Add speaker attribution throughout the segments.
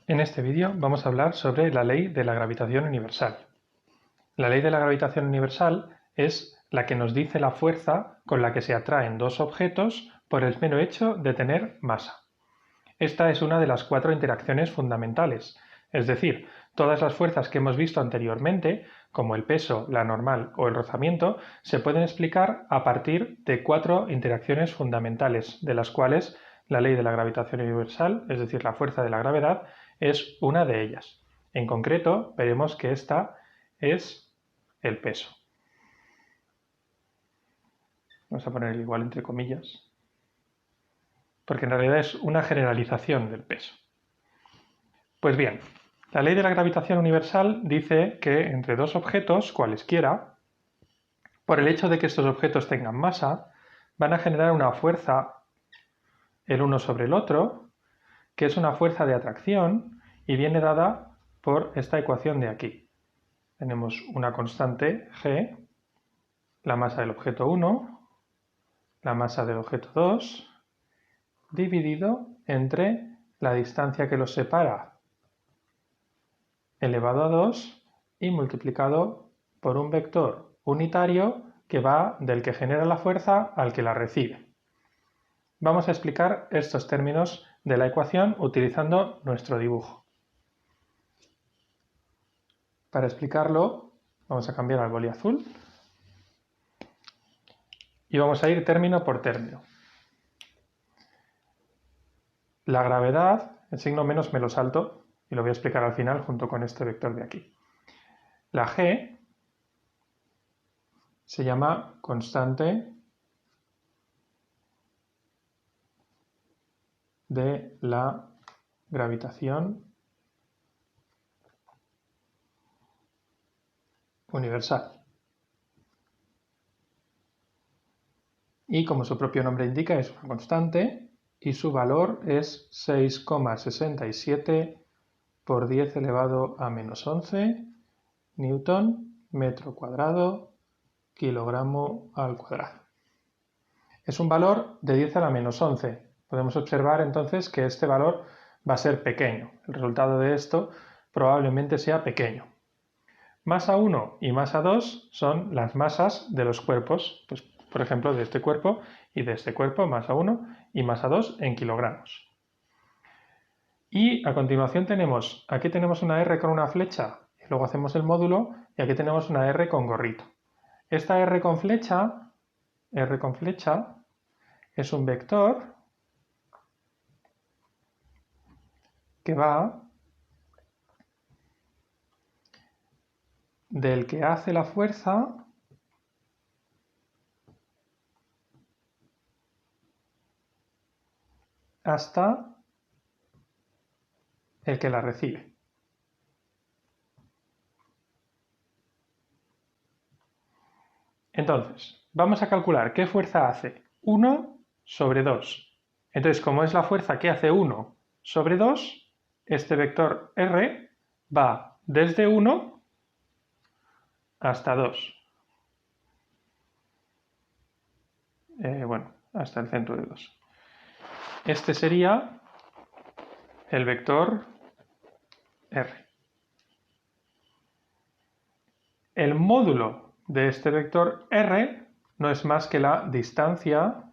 Speaker 1: En este vídeo vamos a hablar sobre la ley de la gravitación universal. La ley de la gravitación universal es la que nos dice la fuerza con la que se atraen dos objetos por el mero hecho de tener masa. Esta es una de las 4 interacciones fundamentales, es decir, todas las fuerzas que hemos visto anteriormente, como el peso, la normal o el rozamiento, se pueden explicar a partir de 4 interacciones fundamentales, de las cuales la ley de la gravitación universal, es decir, la fuerza de la gravedad, es una de ellas. En concreto, veremos que esta es el peso. Vamos a poner igual entre comillas, porque en realidad es una generalización del peso. Pues bien, la ley de la gravitación universal dice que entre dos objetos, cualesquiera, por el hecho de que estos objetos tengan masa, van a generar una fuerza el uno sobre el otro, que es una fuerza de atracción y viene dada por esta ecuación de aquí. Tenemos una constante g, la masa del objeto 1, la masa del objeto 2, dividido entre la distancia que los separa elevado a 2 y multiplicado por un vector unitario que va del que genera la fuerza al que la recibe. Vamos a explicar estos términos de la ecuación utilizando nuestro dibujo. Para explicarlo, vamos a cambiar al boli azul y vamos a ir término por término. La gravedad, el signo menos me lo salto y lo voy a explicar al final junto con este vector de aquí. La g se llama constante de la gravitación universal. Y como su propio nombre indica, es una constante y su valor es 6,67 por 10 elevado a menos 11 newton metro cuadrado kilogramo al cuadrado. Es un valor de 10 a la menos 11. Podemos observar entonces que este valor va a ser pequeño. El resultado de esto probablemente sea pequeño. Masa 1 y masa 2 son las masas de los cuerpos, pues, por ejemplo, de este cuerpo y de este cuerpo, masa 1 y masa 2 en kilogramos. Y a continuación aquí tenemos una R con una flecha, y luego hacemos el módulo, y aquí tenemos una R con gorrito. Esta R con flecha es un vector que va del que hace la fuerza hasta el que la recibe. Entonces, vamos a calcular qué fuerza hace 1 sobre 2. Entonces, como es la fuerza que hace 1 sobre 2, este vector R va desde 1 hasta 2. Hasta el centro de 2. Este sería el vector R. El módulo de este vector R no es más que la distancia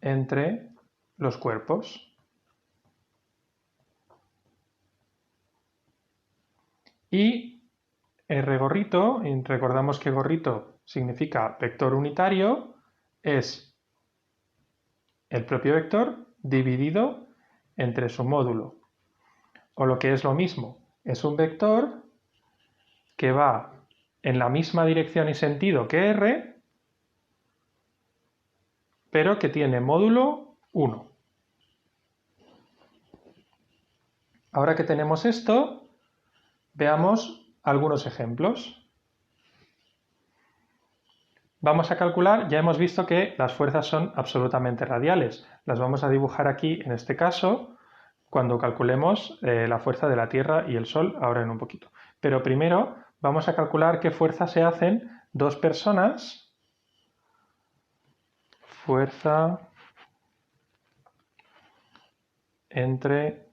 Speaker 1: entre los cuerpos. Y R gorrito, y recordamos que gorrito significa vector unitario, es el propio vector dividido entre su módulo. O lo que es lo mismo, es un vector que va en la misma dirección y sentido que R, pero que tiene módulo 1. Ahora que tenemos esto, veamos algunos ejemplos. Vamos a calcular, ya hemos visto que las fuerzas son absolutamente radiales. Las vamos a dibujar aquí en este caso cuando calculemos la fuerza de la Tierra y el Sol, ahora en un poquito. Pero primero vamos a calcular qué fuerza se hacen dos personas. Fuerza entre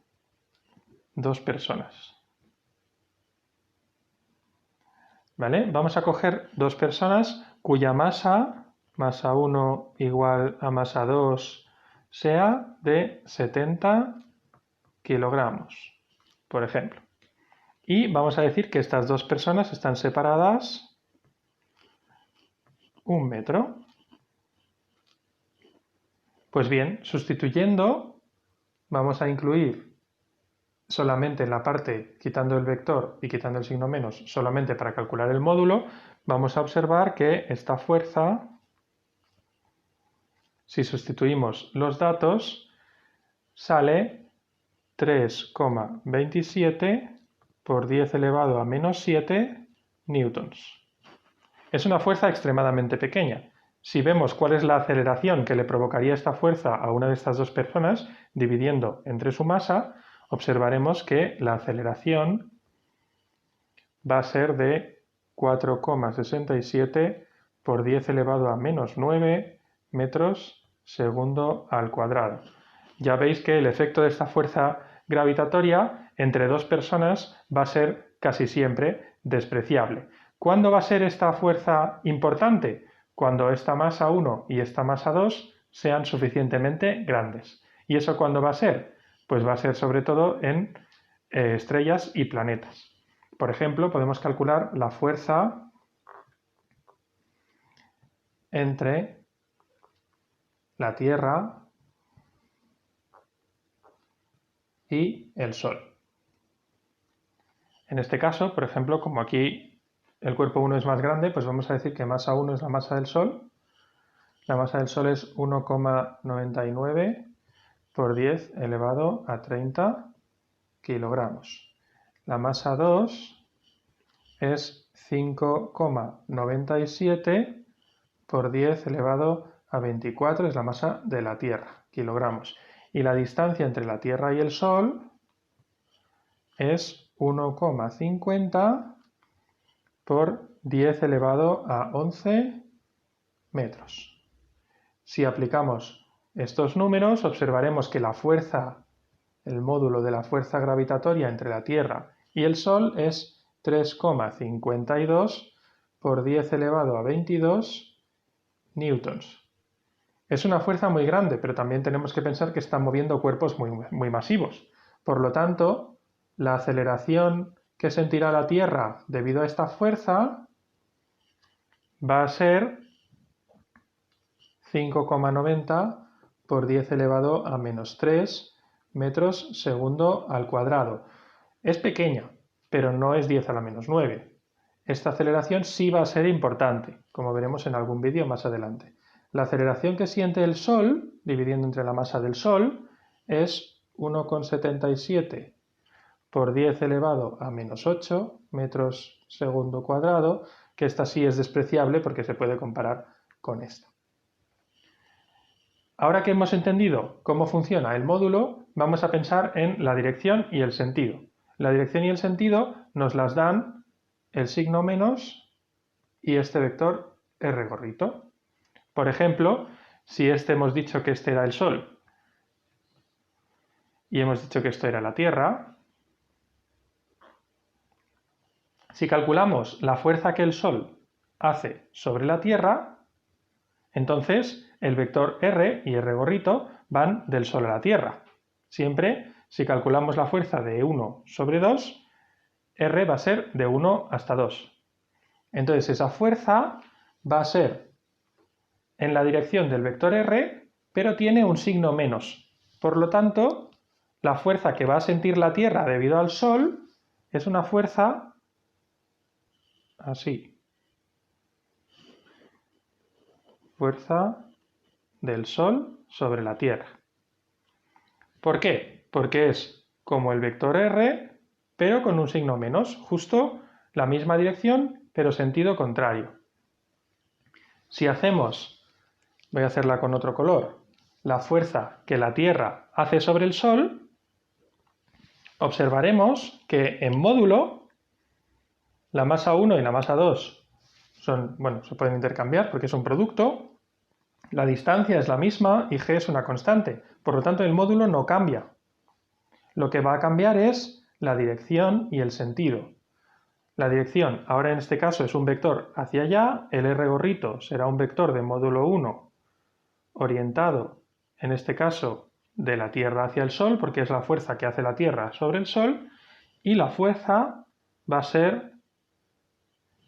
Speaker 1: dos personas. ¿Vale? Vamos a coger dos personas cuya masa 1 igual a masa 2 sea de 70 kilogramos, por ejemplo. Y vamos a decir que estas dos personas están separadas 1 metro. Pues bien, sustituyendo, vamos a incluir solamente en la parte, quitando el vector y quitando el signo menos, solamente para calcular el módulo, vamos a observar que esta fuerza, si sustituimos los datos, sale 3,27 por 10 elevado a menos 7 newtons. Es una fuerza extremadamente pequeña. Si vemos cuál es la aceleración que le provocaría esta fuerza a una de estas dos personas, dividiendo entre su masa, observaremos que la aceleración va a ser de 4,67 por 10 elevado a menos 9 metros segundo al cuadrado. Ya veis que el efecto de esta fuerza gravitatoria entre dos personas va a ser casi siempre despreciable. ¿Cuándo va a ser esta fuerza importante? Cuando esta masa 1 y esta masa 2 sean suficientemente grandes. ¿Y eso cuándo va a ser? Pues va a ser sobre todo en estrellas y planetas. Por ejemplo, podemos calcular la fuerza entre la Tierra y el Sol. En este caso, por ejemplo, como aquí el cuerpo 1 es más grande, pues vamos a decir que masa 1 es la masa del Sol. La masa del Sol es 1,99 por 10 elevado a 30 kilogramos. La masa 2 es 5,97 por 10 elevado a 24, es la masa de la Tierra, kilogramos. Y la distancia entre la Tierra y el Sol es 1,50 por 10 elevado a 11 metros. Si aplicamos estos números, observaremos que la fuerza, el módulo de la fuerza gravitatoria entre la Tierra y el Sol es 3,52 por 10 elevado a 22 newtons. Es una fuerza muy grande, pero también tenemos que pensar que están moviendo cuerpos muy masivos. Por lo tanto, la aceleración que sentirá la Tierra debido a esta fuerza va a ser 5,90 por 10 elevado a menos 3 metros segundo al cuadrado. Es pequeña, pero no es 10 a la menos 9. Esta aceleración sí va a ser importante, como veremos en algún vídeo más adelante. La aceleración que siente el Sol, dividiendo entre la masa del Sol, es 1,77 por 10 elevado a menos 8 metros segundo cuadrado, que esta sí es despreciable porque se puede comparar con esta. Ahora que hemos entendido cómo funciona el módulo, vamos a pensar en la dirección y el sentido. La dirección y el sentido nos las dan el signo menos y este vector r gorrito. Por ejemplo, si hemos dicho que este era el Sol y hemos dicho que esto era la Tierra, si calculamos la fuerza que el Sol hace sobre la Tierra, entonces el vector r y r gorrito van del Sol a la Tierra. Siempre, si calculamos la fuerza de 1 sobre 2, r va a ser de 1 hasta 2. Entonces esa fuerza va a ser en la dirección del vector r, pero tiene un signo menos. Por lo tanto, la fuerza que va a sentir la Tierra debido al Sol es una fuerza así. Fuerza del Sol sobre la Tierra. ¿Por qué? Porque es como el vector r, pero con un signo menos, justo la misma dirección, pero sentido contrario. Si hacemos, voy a hacerla con otro color, la fuerza que la Tierra hace sobre el Sol, observaremos que en módulo la masa 1 y la masa 2 se pueden intercambiar porque es un producto, la distancia es la misma y g es una constante, por lo tanto el módulo no cambia. Lo que va a cambiar es la dirección y el sentido. La dirección ahora en este caso es un vector hacia allá, el r gorrito será un vector de módulo 1 orientado, en este caso, de la Tierra hacia el Sol, porque es la fuerza que hace la Tierra sobre el Sol, y la fuerza va a ser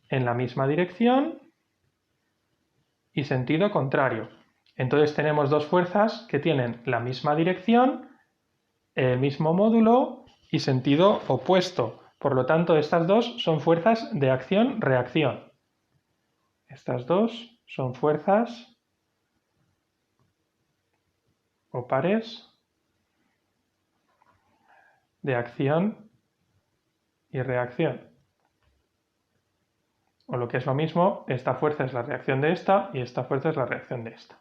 Speaker 1: en la misma dirección y sentido contrario. Entonces tenemos dos fuerzas que tienen la misma dirección, el mismo módulo y sentido opuesto. Por lo tanto, estas dos son fuerzas de acción-reacción. Estas dos son fuerzas o pares de acción y reacción. O lo que es lo mismo, esta fuerza es la reacción de esta y esta fuerza es la reacción de esta.